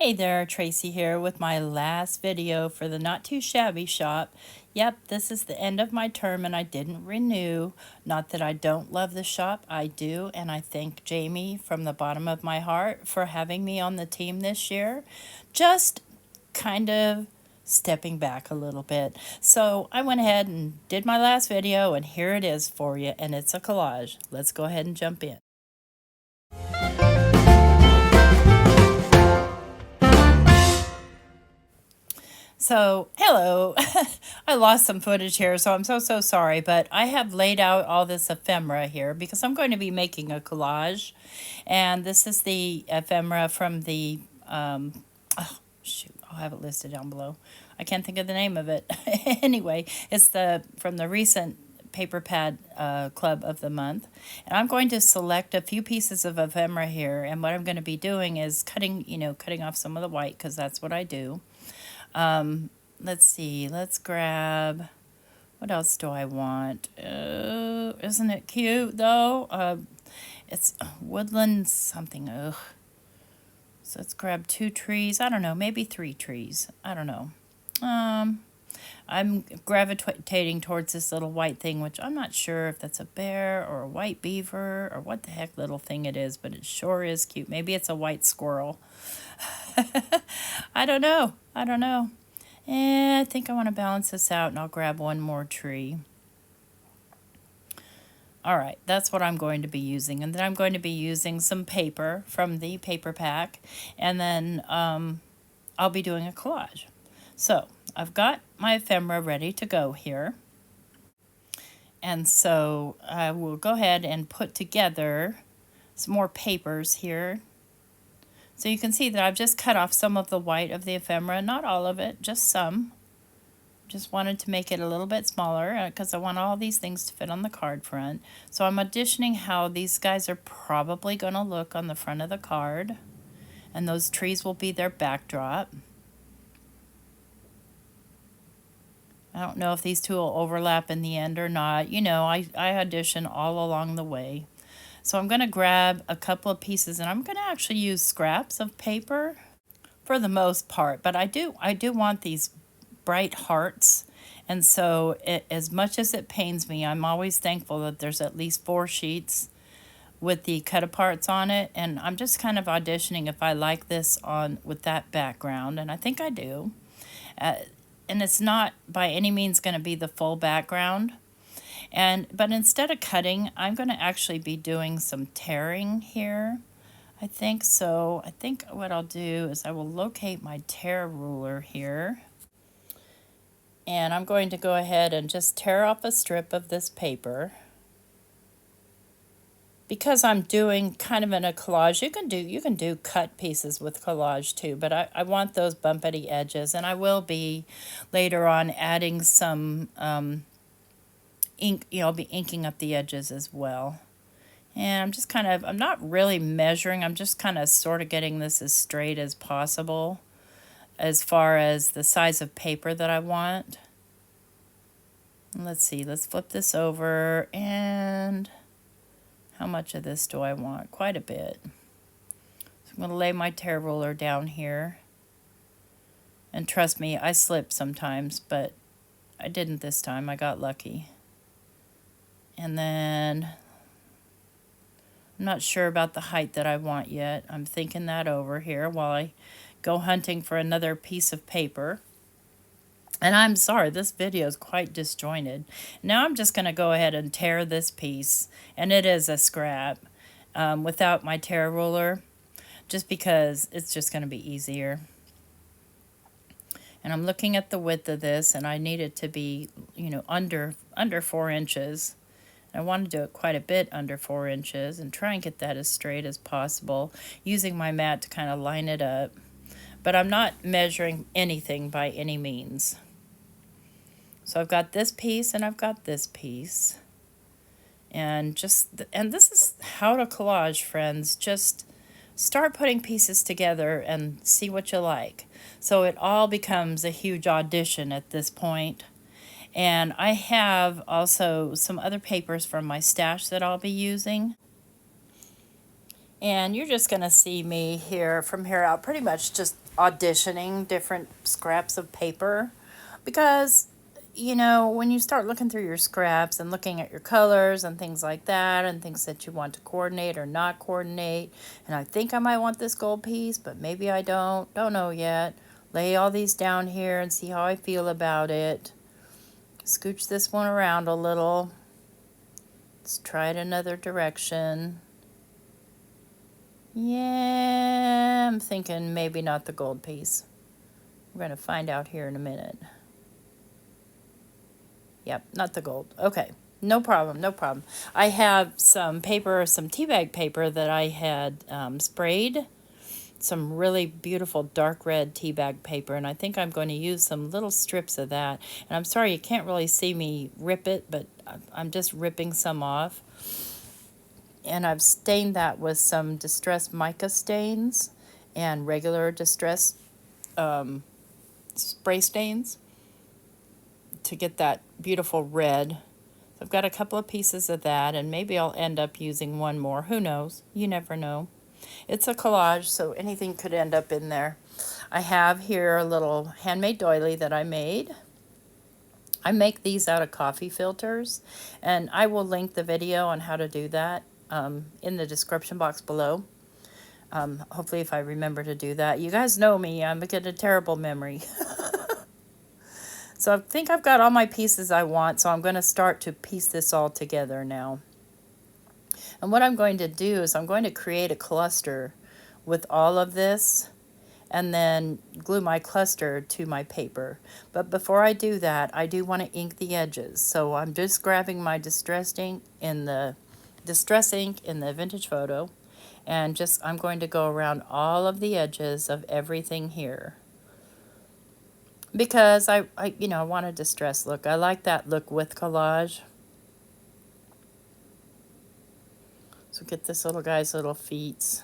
Hey there, Tracy here with my last video for the Not2Shabby Shop. Yep, this is the end of my term and I didn't renew. Not that I don't love the shop, I do, and I thank Jamie from the bottom of my heart for having me on the team this year. Just kind of stepping back a little bit. So I went ahead and did my last video and here it is for you, and it's a collage. Let's go ahead and jump in. So, hello. I lost some footage here, so I'm so sorry, but I have laid out all this ephemera here because I'm going to be making a collage. And this is the ephemera from the, oh, shoot, I'll have it listed down below. I can't think of the name of it. Anyway, it's from the recent paper pad club of the month, and I'm going to select a few pieces of ephemera here, and what I'm going to be doing is cutting off some of the white, because that's what I do. Let's see, let's grab, what else do I want? Isn't it cute though? It's woodland something. Ugh. So let's grab 2 trees. I don't know, maybe 3 trees. I don't know. I'm gravitating towards this little white thing, which I'm not sure if that's a bear or a white beaver or what the heck little thing it is, but it sure is cute. Maybe it's a white squirrel. I don't know. I think I want to balance this out, and I'll grab one more tree. All right, that's what I'm going to be using. And then I'm going to be using some paper from the paper pack, and then I'll be doing a collage. So I've got my ephemera ready to go here. And so I will go ahead and put together some more papers here. So you can see that I've just cut off some of the white of the ephemera, not all of it, just some. Just wanted to make it a little bit smaller because I want all these things to fit on the card front. So I'm auditioning how these guys are probably going to look on the front of the card. And those trees will be their backdrop. I don't know if these two will overlap in the end or not. You know, I audition all along the way. So I'm going to grab a couple of pieces, and I'm going to actually use scraps of paper for the most part. But I do want these bright hearts. And so as much as it pains me, I'm always thankful that there's at least 4 sheets with the cut-aparts on it. And I'm just kind of auditioning if I like this on with that background. And I think I do. And it's not by any means going to be the full background. But instead of cutting, I'm going to actually be doing some tearing here. I think so. I think what I'll do is I will locate my tear ruler here. And I'm going to go ahead and just tear off a strip of this paper. Because I'm doing kind of in a collage, you can do cut pieces with collage too, but I want those bumpety edges, and I will be later on adding some ink, I'll be inking up the edges as well. And I'm not really measuring, I'm just kind of sort of getting this as straight as possible as far as the size of paper that I want. Let's see, let's flip this over, and how much of this do I want? Quite a bit. So I'm going to lay my tear ruler down here. And trust me, I slip sometimes, but I didn't this time. I got lucky. And then I'm not sure about the height that I want yet. I'm thinking that over here while I go hunting for another piece of paper. And I'm sorry, this video is quite disjointed. Now I'm just going to go ahead and tear this piece, and it is a scrap, without my tear ruler, just because it's just going to be easier. And I'm looking at the width of this, and I need it to be, under 4 inches. I want to do it quite a bit under 4 inches and try and get that as straight as possible, using my mat to kind of line it up. But I'm not measuring anything by any means. So I've got this piece and I've got this piece. And this is how to collage, friends. Just start putting pieces together and see what you like. So it all becomes a huge audition at this point. And I have also some other papers from my stash that I'll be using. And you're just going to see me here, from here out, pretty much just auditioning different scraps of paper because, you know, when you start looking through your scraps and looking at your colors and things like that and things that you want to coordinate or not coordinate, and I think I might want this gold piece, but maybe I don't know yet. Lay all these down here and see how I feel about it. Scooch this one around a little. Let's try it another direction. Yeah, I'm thinking maybe not the gold piece. We're going to find out here in a minute. Yep, not the gold. Okay, no problem, no problem. I have some paper, some tea bag paper that I had sprayed. Some really beautiful dark red tea bag paper, and I think I'm going to use some little strips of that. And I'm sorry you can't really see me rip it, but I'm just ripping some off. And I've stained that with some distressed mica stains and regular distressed spray stains to get that beautiful red. So I've got a couple of pieces of that, and maybe I'll end up using one more. Who knows? You never know. It's a collage, so anything could end up in there. I have here a little handmade doily that I made. I make these out of coffee filters, and I will link the video on how to do that in the description box below. Hopefully if I remember to do that. You guys know me, I'm getting a terrible memory. So I think I've got all my pieces I want, so I'm going to start to piece this all together now. And what I'm going to do is I'm going to create a cluster with all of this and then glue my cluster to my paper. But before I do that, I do want to ink the edges. So I'm just grabbing my distress ink in the Vintage Photo, and I'm going to go around all of the edges of everything here. Because I want a distress look. I like that look with collage. So get this little guy's little feet.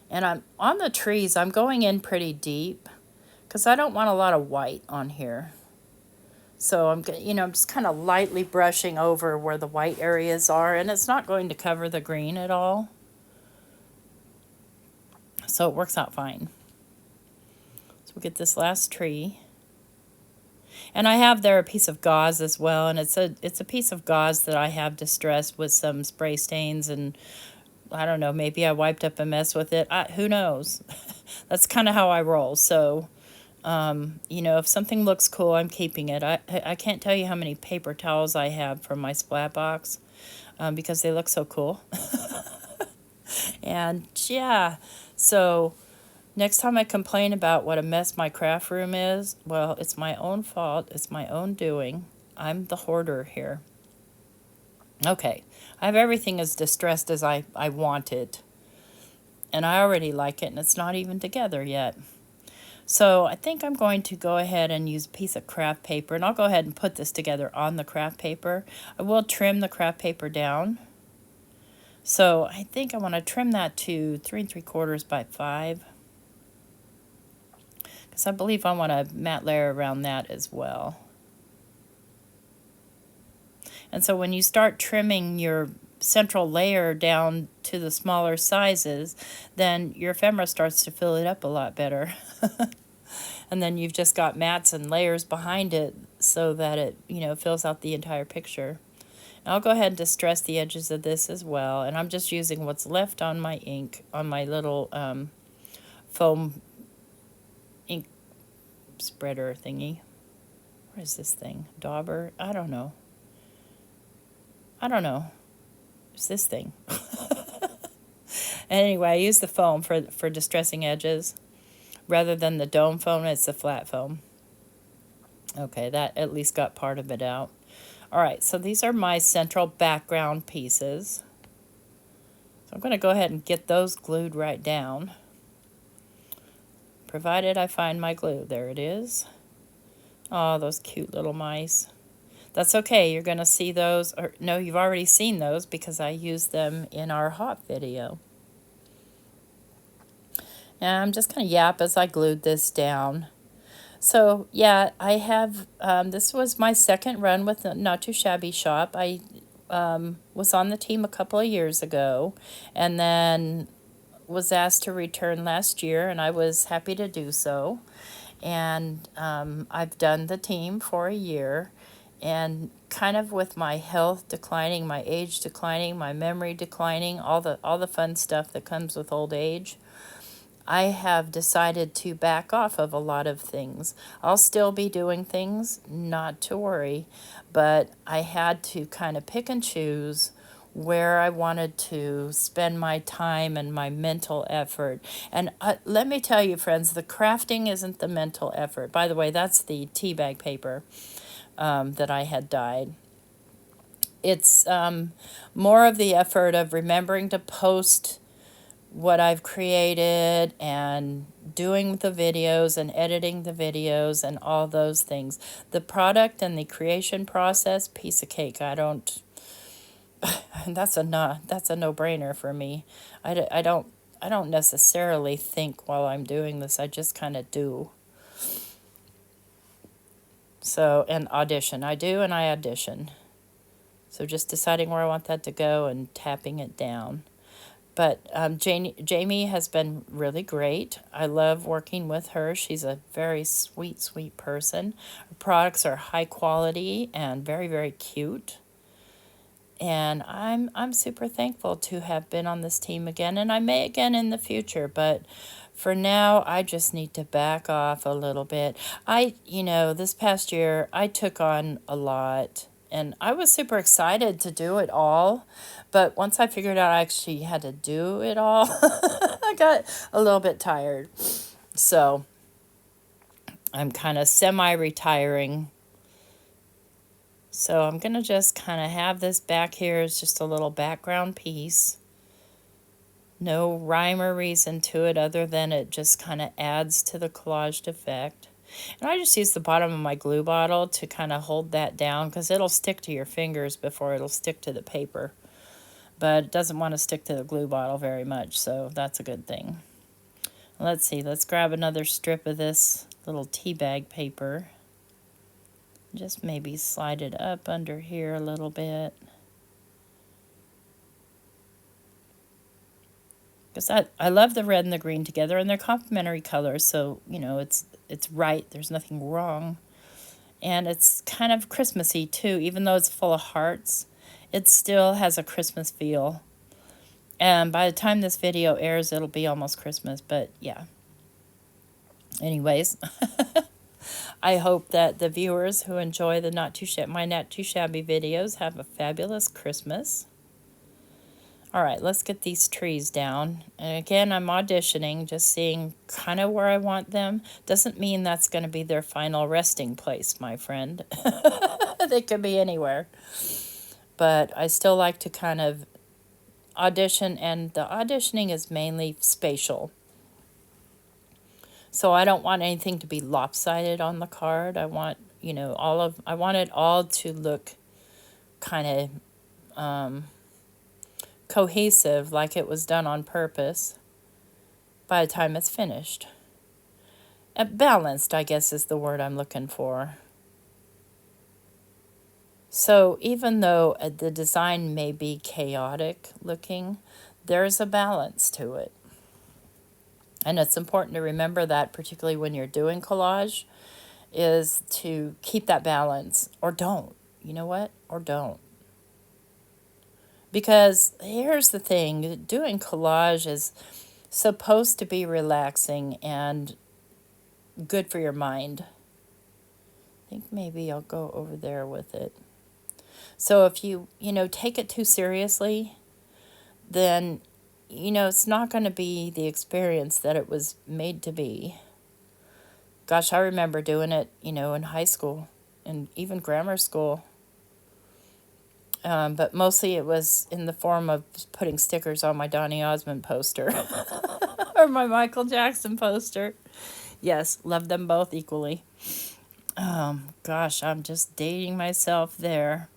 And I'm on the trees, I'm going in pretty deep because I don't want a lot of white on here. So I'm just kind of lightly brushing over where the white areas are, and it's not going to cover the green at all. So it works out fine. So we'll get this last tree. And I have there a piece of gauze as well, and it's a piece of gauze that I have distressed with some spray stains, and I don't know, maybe I wiped up a mess with it. Who knows? That's kind of how I roll. So, if something looks cool, I'm keeping it. I can't tell you how many paper towels I have from my splat box because they look so cool. And yeah, so next time I complain about what a mess my craft room is, well, it's my own fault. It's my own doing. I'm the hoarder here. Okay, I have everything as distressed as I want it. And I already like it, and it's not even together yet. So I think I'm going to go ahead and use a piece of craft paper, and I'll go ahead and put this together on the craft paper. I will trim the craft paper down. So I think I want to trim that to 3 3/4 by 5. Because I believe I want a matte layer around that as well. And so when you start trimming your central layer down to the smaller sizes, then your ephemera starts to fill it up a lot better. And then you've just got mats and layers behind it so that it, fills out the entire picture. And I'll go ahead and distress the edges of this as well. And I'm just using what's left on my ink, on my little foam ink spreader thingy. What is this thing? Dauber? I don't know. It's this thing. Anyway, I use the foam for distressing edges. Rather than the dome foam, it's the flat foam. Okay, that at least got part of it out. All right, so these are my central background pieces. So I'm going to go ahead and get those glued right down. Provided I find my glue. There it is. Oh, those cute little mice. That's okay, you're going to see those, or no, you've already seen those because I used them in our hop video. And I'm just going to yap as I glued this down. So yeah, I have, this was my second run with Not2Shabby Shop. I was on the team a couple of years ago, and then was asked to return last year, and I was happy to do so. And I've done the team for a year, and kind of with my health declining, my age declining, my memory declining, all the fun stuff that comes with old age, I have decided to back off of a lot of things. I'll still be doing things, not to worry, but I had to kind of pick and choose where I wanted to spend my time and my mental effort. And let me tell you, friends, the crafting isn't the mental effort. By the way, that's the tea bag paper that I had dyed. It's more of the effort of remembering to post what I've created and doing the videos and editing the videos and all those things. The product and the creation process, piece of cake. I don't, that's a no-brainer for me. I don't necessarily think while I'm doing this. I just kind of do. So, and audition. I do and I audition. So just deciding where I want that to go and tapping it down. But Jamie has been really great. I love working with her. She's a very sweet, sweet person. Her products are high quality and very, very cute. And I'm super thankful to have been on this team again, and I may again in the future, but for now I just need to back off a little bit. This past year I took on a lot, and I was super excited to do it all, but once I figured out I actually had to do it all, I got a little bit tired. So I'm kind of semi-retiring. So I'm going to just kind of have this back here as just a little background piece. No rhyme or reason to it other than it just kind of adds to the collaged effect. And I just use the bottom of my glue bottle to kind of hold that down because it'll stick to your fingers before it'll stick to the paper. But it doesn't want to stick to the glue bottle very much, so that's a good thing. Let's see, let's grab another strip of this little tea bag paper. Just maybe slide it up under here a little bit. Because I love the red and the green together, and they're complementary colors, so, it's right. There's nothing wrong. And it's kind of Christmassy, too. Even though it's full of hearts, it still has a Christmas feel. And by the time this video airs, it'll be almost Christmas, but yeah. Anyways, I hope that the viewers who enjoy the my Not2Shabby videos have a fabulous Christmas. All right, let's get these trees down. And again, I'm auditioning, just seeing kind of where I want them. Doesn't mean that's going to be their final resting place, my friend. They could be anywhere. But I still like to kind of audition, and the auditioning is mainly spatial. So I don't want anything to be lopsided on the card. I want, I want it all to look kind of cohesive, like it was done on purpose by the time it's finished. Balanced, I guess, is the word I'm looking for. So even though the design may be chaotic looking, there's a balance to it. And it's important to remember that, particularly when you're doing collage, is to keep that balance, or don't. You know what? Or don't. Because here's the thing, doing collage is supposed to be relaxing and good for your mind. I think maybe I'll go over there with it. So if you take it too seriously, then it's not going to be the experience that it was made to be. Gosh, I remember doing it, in high school and even grammar school. But mostly it was in the form of putting stickers on my Donny Osmond poster or my Michael Jackson poster. Yes, love them both equally. Gosh, I'm just dating myself there.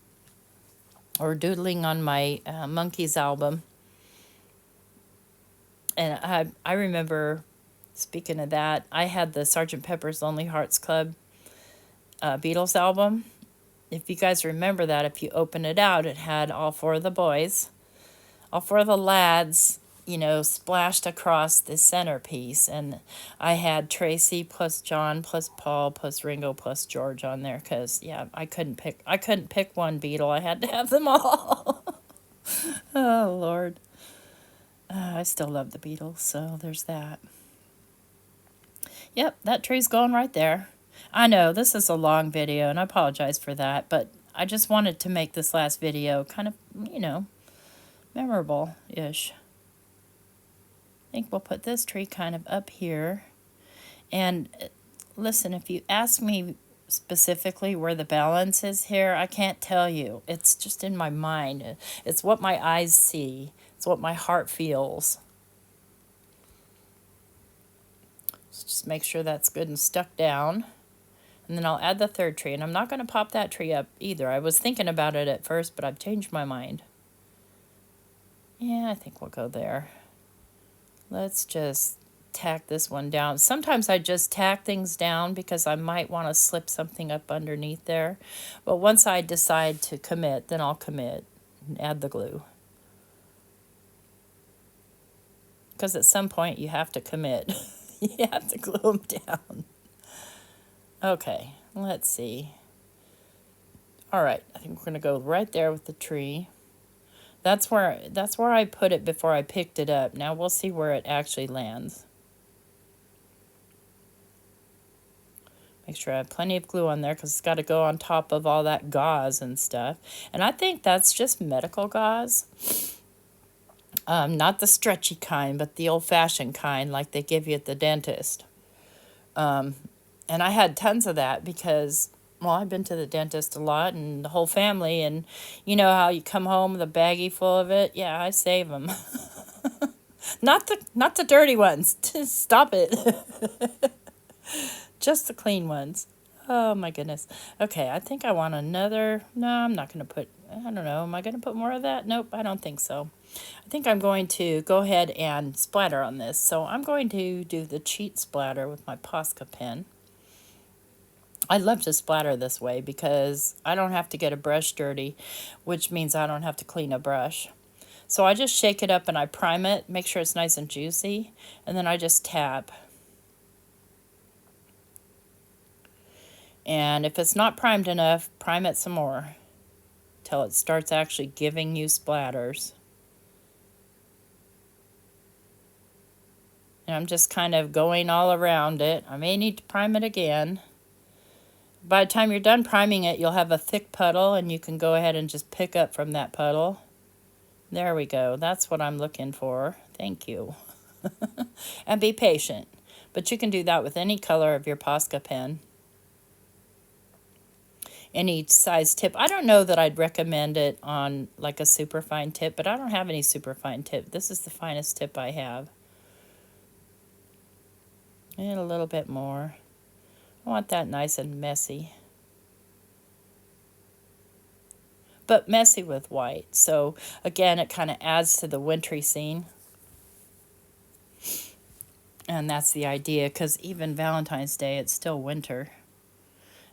Or doodling on my Monkeys album. And I remember, speaking of that, I had the Sgt. Pepper's Lonely Hearts Club Beatles album. If you guys remember that, if you open it out, it had all four of the boys, all four of the lads you know, splashed across the centerpiece. And I had Tracy plus John plus Paul plus Ringo plus George on there because, yeah, I couldn't pick one Beatle. I had to have them all. Oh, Lord. I still love the Beatles, so there's that. Yep, that tree's going right there. I know this is a long video, and I apologize for that, but I just wanted to make this last video kind of, you know, memorable-ish. I think we'll put this tree kind of up here. And listen, if you ask me specifically where the balance is here, I can't tell you. It's just in my mind. It's what my eyes see. It's what my heart feels. So just make sure that's good and stuck down. And then I'll add the third tree. And I'm not going to pop that tree up either. I was thinking about it at first, but I've changed my mind. Yeah, I think we'll go there. Let's just tack this one down. Sometimes I just tack things down because I might want to slip something up underneath there. But once I decide to commit, then I'll commit and add the glue. Because at some point you have to commit. You have to glue them down. Okay, let's see. All right, I think we're going to go right there with the tree. That's where I put it before I picked it up. Now we'll see where it actually lands. Make sure I have plenty of glue on there because it's got to go on top of all that gauze and stuff. And I think that's just medical gauze. Not the stretchy kind, but the old-fashioned kind like they give you at the dentist. And I had tons of that because, well, I've been to the dentist a lot and the whole family. And you know how you come home with a baggie full of it? Yeah, I save them. Not the dirty ones. Stop it. Just the clean ones. Oh, my goodness. Okay, I think I want another. No, I'm not going to put, I don't know. Am I going to put more of that? Nope, I don't think so. I think I'm going to go ahead and splatter on this. So I'm going to do the cheat splatter with my Posca pen. I love to splatter this way because I don't have to get a brush dirty, which means I don't have to clean a brush. So I just shake it up and I prime it, make sure it's nice and juicy, and then I just tap. And if it's not primed enough, prime it some more till it starts actually giving you splatters. And I'm just kind of going all around it. I may need to prime it again. By the time you're done priming it, you'll have a thick puddle, and you can go ahead and just pick up from that puddle. There we go. That's what I'm looking for. Thank you. And be patient. But you can do that with any color of your Posca pen. Any size tip. I don't know that I'd recommend it on like a super fine tip, but I don't have any super fine tip. This is the finest tip I have. And a little bit more. I want that nice and messy. But messy with white. So again, it kind of adds to the wintry scene. And that's the idea, because even Valentine's Day, it's still winter.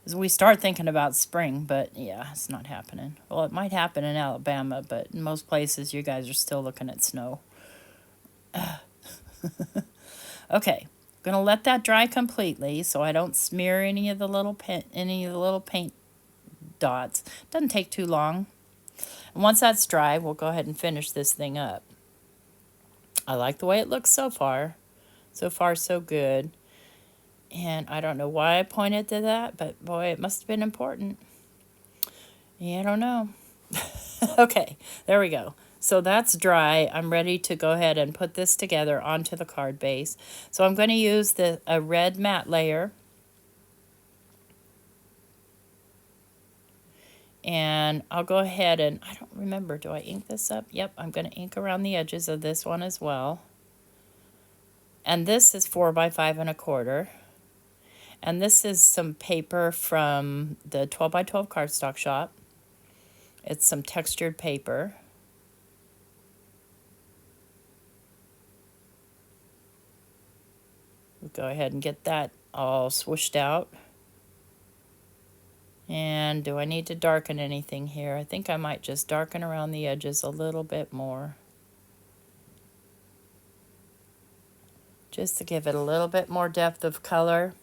As we start thinking about spring, but yeah, it's not happening. Well, it might happen in Alabama, but in most places, you guys are still looking at snow. Okay, I'm gonna let that dry completely so I don't smear any of the little paint dots. Doesn't take too long. And once that's dry, we'll go ahead and finish this thing up. I like the way it looks so far. So far, so good. And I don't know why I pointed to that, but boy, it must have been important. Yeah, I don't know. Okay, there we go. So that's dry. I'm ready to go ahead and put this together onto the card base. So I'm going to use a red matte layer. And I'll go ahead and, I don't remember, do I ink this up? Yep, I'm going to ink around the edges of this one as well. And this is 4 by 5 1/4. And this is some paper from the 12 by 12 cardstock shop. It's some textured paper. We'll go ahead and get that all swooshed out. And do I need to darken anything here? I think I might just darken around the edges a little bit more. just to give it a little bit more depth of color.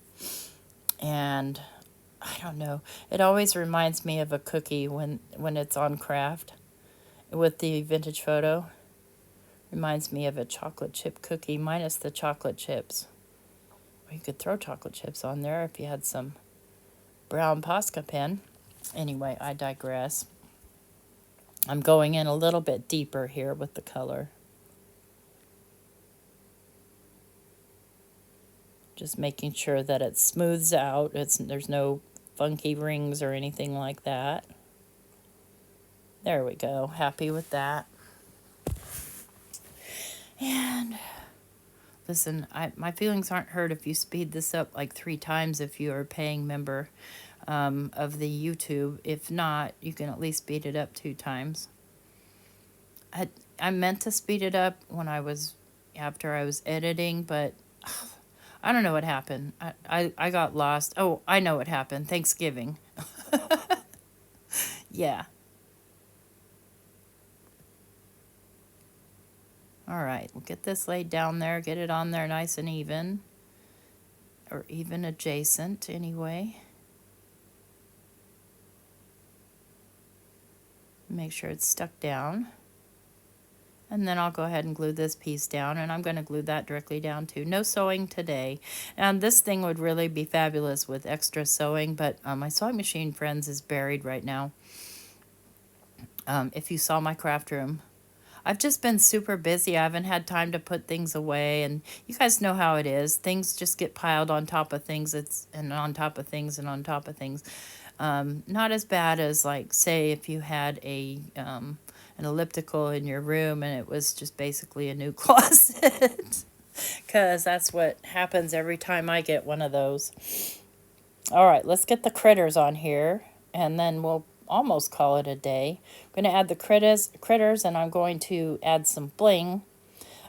And I don't know, it always reminds me of a cookie when it's on craft with the vintage photo. Reminds me of a chocolate chip cookie minus the chocolate chips. Or you could throw chocolate chips on there if you had some brown Posca pen. Anyway, I digress. I'm going in a little bit deeper here with the color. Just making sure that it smooths out. There's no funky rings or anything like that. There we go. Happy with that. And listen, my feelings aren't hurt if you speed this up like 3 times if you are a paying member of the YouTube. If not, you can at least speed it up 2 times. I meant to speed it up after I was editing, but I don't know what happened. I got lost. Oh, I know what happened. Thanksgiving. Yeah. All right, we'll get this laid down there, get it on there nice and even, or even adjacent anyway. Make sure it's stuck down. And then I'll go ahead and glue this piece down, and I'm going to glue that directly down too. No sewing today. And this thing would really be fabulous with extra sewing, but my sewing machine, friends, is buried right now. If you saw my craft room, I've just been super busy. I haven't had time to put things away, and you guys know how it is. Things just get piled on top of things, and on top of things, and on top of things. Not as bad as, like, say, if you had an elliptical in your room and it was just basically a new closet. Because that's what happens every time I get one of those. All right, let's get the critters on here, and then we'll almost call it a day. I'm going to add the critters, and I'm going to add some bling.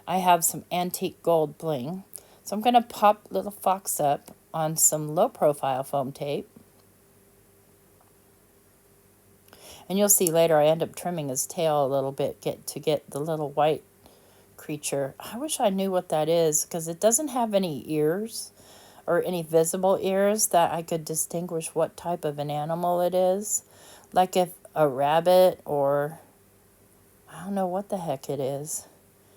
I have some antique gold bling. So I'm going to pop little fox up on some low profile foam tape. And you'll see later I end up trimming his tail a little bit to get the little white creature. I wish I knew what that is, because it doesn't have any ears or any visible ears that I could distinguish what type of an animal it is. Like if a rabbit, or I don't know what the heck it is.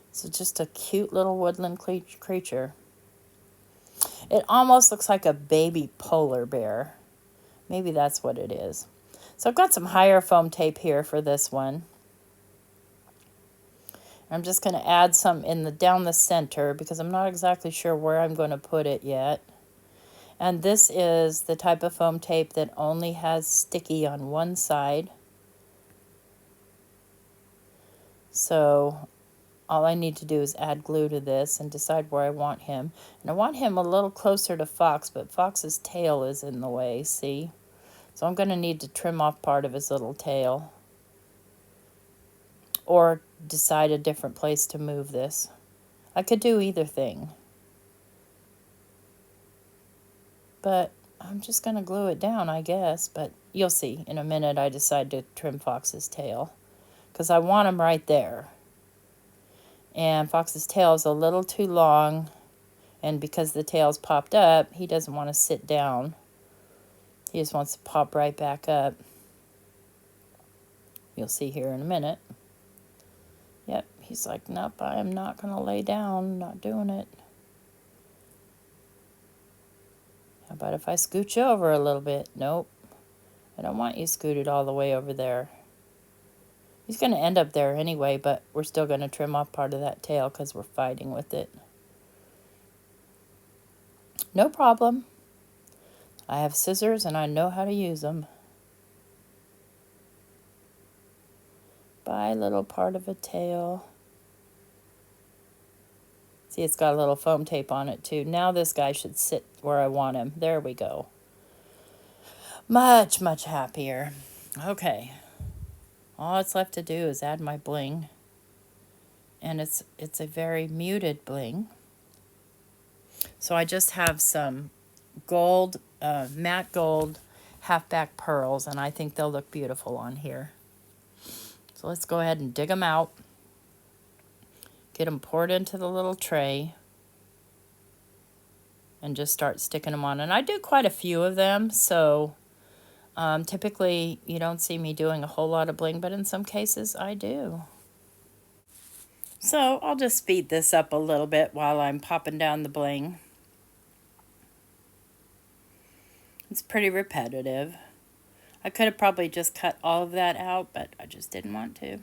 It's just a cute little woodland creature. It almost looks like a baby polar bear. Maybe that's what it is. So I've got some higher foam tape here for this one. I'm just going to add some down the center, because I'm not exactly sure where I'm going to put it yet. And this is the type of foam tape that only has sticky on one side. So all I need to do is add glue to this and decide where I want him. And I want him a little closer to Fox, but Fox's tail is in the way, see? So I'm going to need to trim off part of his little tail, or decide a different place to move this. I could do either thing, but I'm just going to glue it down, I guess. But you'll see in a minute I decide to trim Fox's tail, because I want him right there. And Fox's tail is a little too long, and because the tail's popped up, he doesn't want to sit down. He just wants to pop right back up. You'll see here in a minute. Yep, he's like, nope, I am not going to lay down, not doing it. How about if I scooch over a little bit? Nope, I don't want you scooted all the way over there. He's going to end up there anyway, but we're still going to trim off part of that tail because we're fighting with it. No problem. I have scissors and I know how to use them. By little part of a tail. See, it's got a little foam tape on it too. Now this guy should sit where I want him. There we go. Much, much happier. Okay. All it's left to do is add my bling. And it's a very muted bling. So I just have some gold, matte gold halfback pearls, and I think they'll look beautiful on here. So let's go ahead and dig them out. Get them poured into the little tray. and just start sticking them on. And I do quite a few of them, so typically you don't see me doing a whole lot of bling, but in some cases I do. So I'll just speed this up a little bit while I'm popping down the bling. It's pretty repetitive. I could have probably just cut all of that out, but I just didn't want to.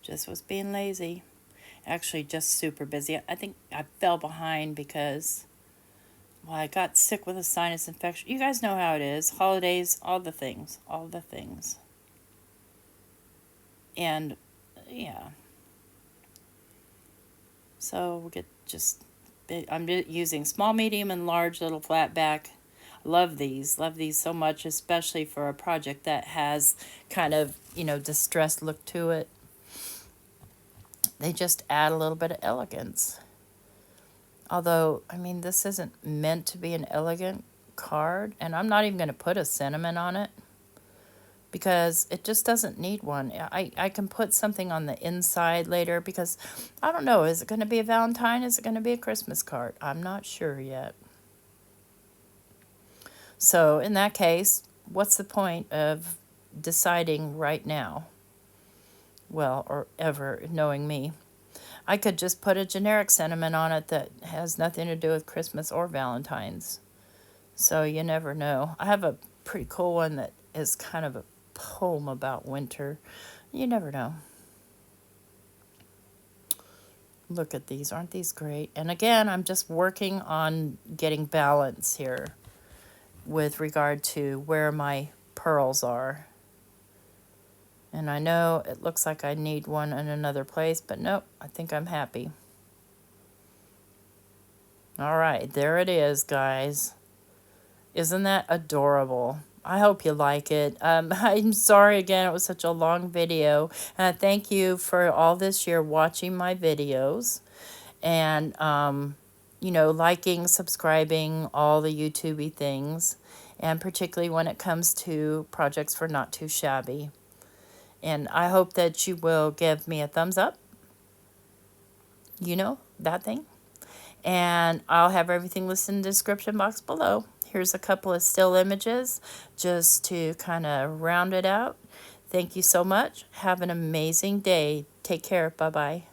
Just was being lazy. Actually, just super busy. I think I fell behind because, well, I got sick with a sinus infection. You guys know how it is. Holidays, all the things. All the things. And, yeah. So we'll get just, I'm using small, medium, and large little flat back. Love these so much, especially for a project that has kind of, you know, distressed look to it. They just add a little bit of elegance. Although, I mean, this isn't meant to be an elegant card, and I'm not even going to put a sentiment on it because it just doesn't need one. I can put something on the inside later because, I don't know, is it going to be a Valentine? Is it going to be a Christmas card? I'm not sure yet. So in that case, what's the point of deciding right now? Well, or ever, knowing me. I could just put a generic sentiment on it that has nothing to do with Christmas or Valentine's. So you never know. I have a pretty cool one that is kind of a poem about winter. You never know. Look at these. Aren't these great? And again, I'm just working on getting balance here with regard to where my pearls are. And I know it looks like I need one in another place, but nope, I think I'm happy. All right, there it is, guys. Isn't that adorable? I hope you like it. I'm sorry again, it was such a long video. Thank you for all this year watching my videos. And, you know, liking, subscribing, all the YouTube-y things. And particularly when it comes to projects for Not Too Shabby. And I hope that you will give me a thumbs up. You know, that thing. And I'll have everything listed in the description box below. Here's a couple of still images just to kind of round it out. Thank you so much. Have an amazing day. Take care. Bye-bye.